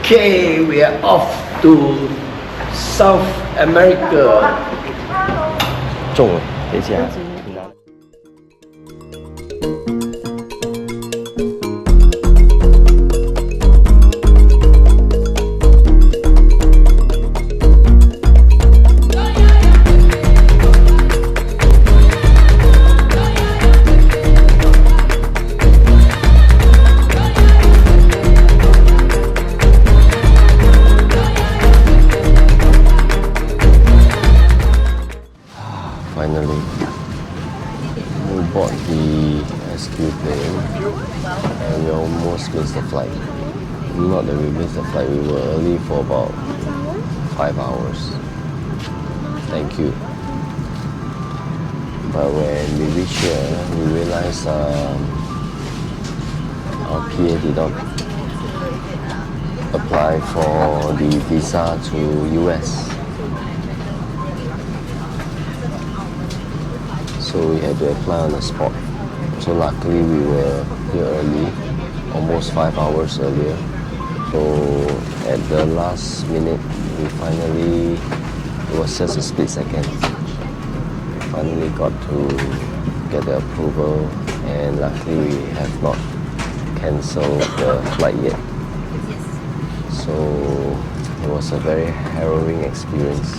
Okay, we are off to South America. 中了，等一下。Finally, we bought the SQ plane and we almost missed the flight. Not that we missed the flight, we were early for about 5 hours. Thank you. But when we reached here, we realized our PA did not apply for the visa to US. So we had to apply on the spot. So luckily we were here early, almost 5 hours earlier. So at the last minute, it was just a split second. We finally got to get the approval, and luckily we have not cancelled the flight yet. So it was a very harrowing experience.